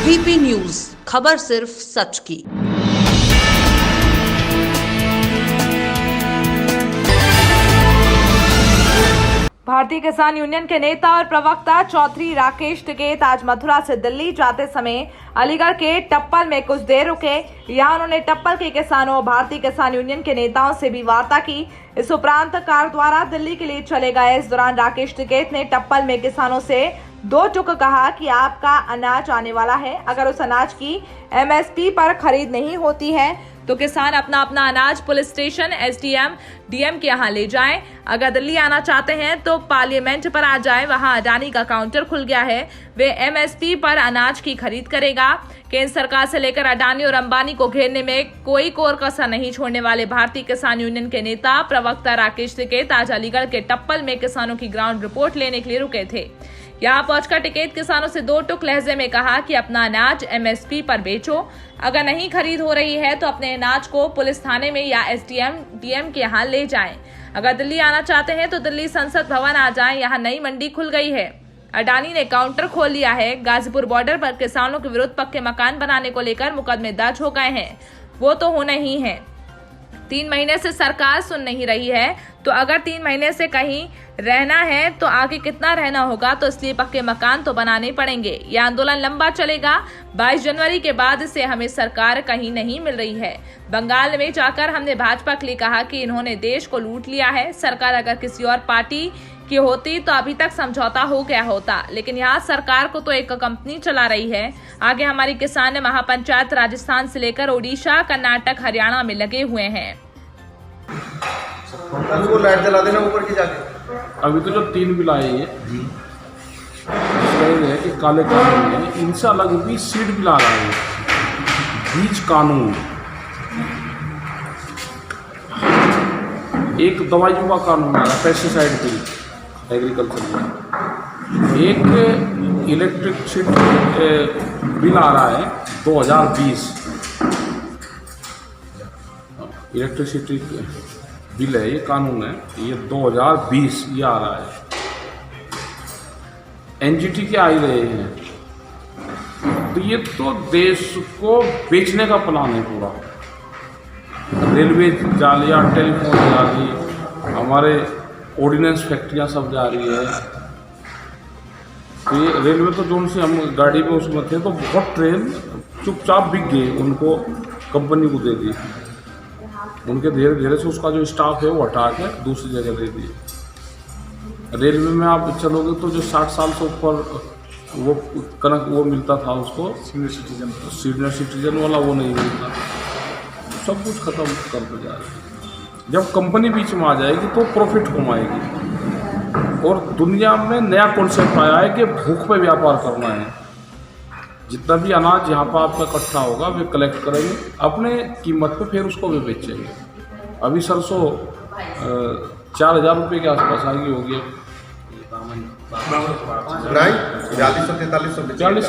ABP news, खबर सिर्फ सच की। भारतीय किसान यूनियन के नेता और प्रवक्ता चौधरी राकेश टिकैत आज मथुरा से दिल्ली जाते समय अलीगढ़ के टप्पल में कुछ देर रुके। यहां उन्होंने टप्पल के किसानों और भारतीय किसान यूनियन के नेताओं से भी वार्ता की। इस उपरांत कार द्वारा दिल्ली के लिए चले गए। इस दौरान राकेश टिकैत ने टप्पल में किसानों से दो टुक कहा कि आपका अनाज आने वाला है। अगर उस अनाज की एमएसपी पर खरीद नहीं होती है तो किसान अपना अनाज पुलिस स्टेशन, एसडीएम, डीएम के यहाँ ले जाएं। अगर दिल्ली आना चाहते हैं तो पार्लियामेंट पर आ जाएं। वहां अडानी का काउंटर खुल गया है, वे एमएसपी पर अनाज की खरीद करेगा। केंद्र सरकार से लेकर अडानी और अंबानी को घेरने में कोई कोर कसर नहीं छोड़ने वाले भारतीय किसान यूनियन के नेता प्रवक्ता राकेश टिकैत आज अलीगढ़ के टप्पल में किसानों की ग्राउंड रिपोर्ट लेने के लिए रुके थे। यहाँ पहुंचकर टिकैत किसानों से दो टुक लहजे में कहा कि अपना अनाज एमएसपी पर बेचो। अगर नहीं खरीद हो रही है तो अपने अनाज को पुलिस थाने में या एसडीएम, डीएम के यहाँ ले जाएं। अगर दिल्ली आना चाहते हैं तो दिल्ली संसद भवन आ जाएं, यहाँ नई मंडी खुल गई है। अडानी ने काउंटर खोल लिया है। गाजीपुर बॉर्डर पर किसानों के विरुद्ध पक्के मकान बनाने को लेकर मुकदमे दर्ज हो गए हैं, वो तो होने ही है। 3 महीने से सरकार सुन नहीं रही है, तो अगर 3 महीने से कहीं रहना है तो आगे कितना रहना होगा, तो इसलिए पक्के मकान तो बनाने पड़ेंगे। यह आंदोलन लंबा चलेगा। 22 जनवरी के बाद से हमें सरकार कहीं नहीं मिल रही है। बंगाल में जाकर हमने भाजपा के लिए कहा कि इन्होंने देश को लूट लिया है। सरकार अगर किसी और पार्टी की होती तो अभी तक समझौता हो गया होता, लेकिन यहाँ सरकार को तो एक कंपनी चला रही है। आगे हमारी किसान महापंचायत राजस्थान से लेकर ओडिशा, कर्नाटक, हरियाणा में लगे हुए हैं। वो लाइट जला देना ऊपर की जाके। अभी तो जो 3 बिल आए हैं इसका है कि काले कानून है, इनसे अलग भी सीड बिल आ रहा है, बीज कानून, एक दवाइयों का कानून आ रहा है, पेस्टिसाइड बिल एग्रीकल्चर में, एक इलेक्ट्रिसिटी बिल आ रहा है 2020 इलेक्ट्रिसिटी बिल है, ये कानून है, ये 2020 ये आ रहा है। एनजीटी के आ ही रहे हैं, तो ये तो देश को बेचने का प्लान है पूरा। रेलवे जा लिया, टेलीफोन जा रही, हमारे ऑर्डिनेंस फैक्ट्रियाँ सब जा रही है। तो ये रेलवे तो जो उनसे हम गाड़ी में उसमें थे तो बहुत ट्रेन चुपचाप बिक गए, उनको कंपनी को दे दी। उनके धीरे धीरे से उसका जो स्टाफ है वो हटा के दूसरी जगह दे दिए। रेलवे में आप चलोगे तो जो 60 साल से ऊपर वो कनक वो मिलता था उसको सीनियर सिटीजन वाला, वो नहीं मिलता। सब कुछ खत्म करते जा रहे हैं। जब कंपनी बीच में आ जाएगी तो प्रॉफिट कमाएगी। और दुनिया में नया कॉन्सेप्ट आया है कि भूख पे व्यापार करना है। जितना भी अनाज यहाँ पर आपका इकट्ठा होगा वे कलेक्ट करेंगे अपने कीमत पे, फिर उसको वे बेचेंगे। अभी सरसों 4,000 रुपये के आसपास आएगी होगी। 43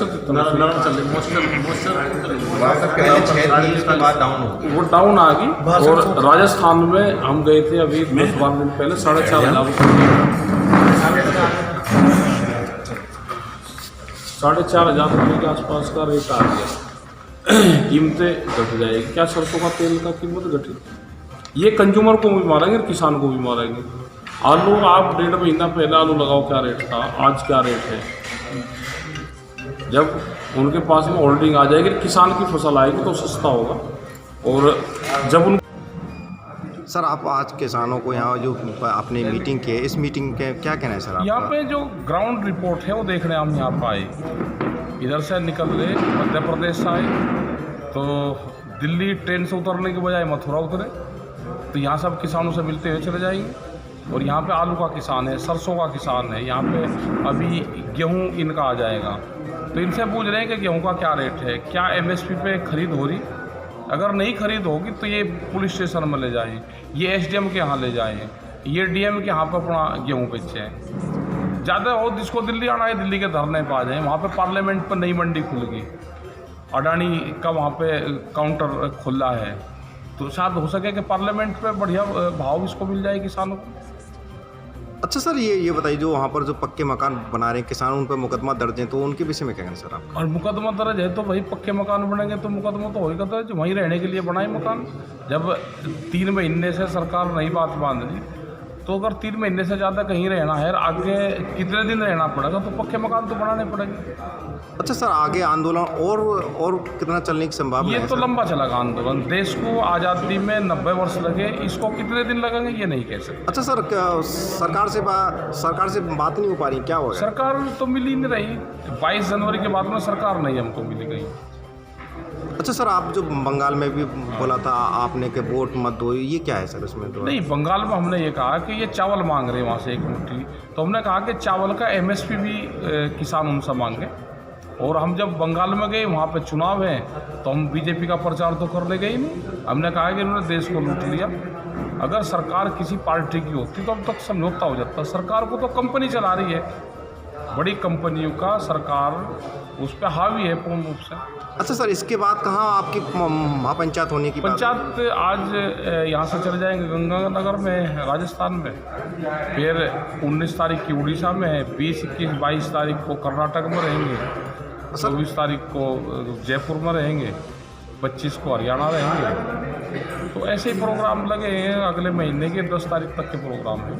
वो डाउन आ गई। और राजस्थान में हम गए थे अभी 10-12 दिन पहले, 4,500 रुपये के आसपास का रेट आ गया। कीमतें घट जाएगी। क्या सरसों का तेल का कीमत घटी? ये कंज्यूमर को भी मारेंगे, किसान को भी मारेंगे। आलू आप 1.5 महीना पहले आलू लगाओ, क्या रेट था, आज क्या रेट है। जब उनके पास में होल्डिंग आ जाएगी, किसान की फसल आएगी तो सस्ता होगा। और जब उन सर, आप आज किसानों को यहाँ जो अपनी मीटिंग की है, इस मीटिंग के क्या कहना है सर आपका? यहाँ पे जो ग्राउंड रिपोर्ट है वो देखने हम यहाँ पर आए। इधर से निकल रहे मध्य प्रदेश से आए, तो दिल्ली ट्रेन से उतरने के बजाय मथुरा उतरे, तो यहाँ सब किसानों से मिलते हुए चले जाएंगे। और यहाँ पे आलू का किसान है, सरसों का किसान है, यहाँ पे अभी गेहूँ इनका आ जाएगा, तो इनसे पूछ रहे हैं कि गेहूँ का क्या रेट है, क्या एमएसपी पे खरीद हो रही। अगर नहीं खरीद होगी तो ये पुलिस स्टेशन में ले जाएं, ये एसडीएम के यहाँ ले जाएं, ये डीएम के यहाँ पर अपना गेहूँ बेचें। ज़्यादा हो जिसको दिल्ली आना है दिल्ली के धरने पर आ जाएँ। वहाँ पे पार्लियामेंट पर नई मंडी खुल गई, अडानी का वहाँ पे काउंटर खुला है, तो शायद हो सके कि पार्लियामेंट पे बढ़िया भाव इसको मिल जाए किसानों को। अच्छा सर, ये बताइए, जो वहाँ पर जो पक्के मकान बना रहे हैं किसान, उन पर मुकदमा दर्ज है, तो उनके विषय में क्या कहना सर आप? और मुकदमा दर्ज है तो वही पक्के मकान बनेंगे तो मुकदमा तो होगा दर्ज, वहीं रहने के लिए बनाए मकान। जब 3 महीने से सरकार नहीं बात मान रही, तो अगर 3 महीने से ज़्यादा कहीं रहना है, आगे कितने दिन रहना पड़ेगा, तो पक्के मकान तो बनाने पड़ेंगे। अच्छा सर, आगे आंदोलन और कितना चलने की संभावना ये है तो सर? लंबा चलेगा आंदोलन। देश को आज़ादी में 90 वर्ष लगे, इसको कितने दिन लगेंगे ये नहीं कह सकते। अच्छा सर, सरकार से बात नहीं हो पा रही, क्या हो गया? सरकार तो मिली नहीं रही। 22 जनवरी के बाद में सरकार नहीं हमको मिली गई। अच्छा सर, आप जो बंगाल में भी बोला था आपने कि वोट मत दो, ये क्या है सर इसमें? तो नहीं, बंगाल में हमने ये कहा कि ये चावल मांग रहे हैं वहाँ से 1 मुट्ठी, तो हमने कहा कि चावल का MSP भी किसान उनसे मांगे। और हम जब बंगाल में गए, वहाँ पे चुनाव है, तो हम बीजेपी का प्रचार तो करने गए ही नहीं। हमने कहा कि इन्होंने देश को लूट लिया। अगर सरकार किसी पार्टी की होती तो अब तक समझौता हो जाता। सरकार को तो कंपनी चला रही है, बड़ी कंपनियों का सरकार उस पर हावी है पूर्ण रूप से। अच्छा सर, इसके बाद कहाँ आपकी महापंचायत होने की बात है? पंचायत आज यहाँ से चले जाएंगे गंगानगर में, राजस्थान में, फिर 19 तारीख की उड़ीसा में है, 20, 21, 22 तारीख को कर्नाटक में रहेंगे, 24 तारीख को जयपुर में रहेंगे, 25 को हरियाणा रहेंगे। तो ऐसे ही प्रोग्राम लगे हैं, अगले महीने के 10 तारीख तक के प्रोग्राम हैं।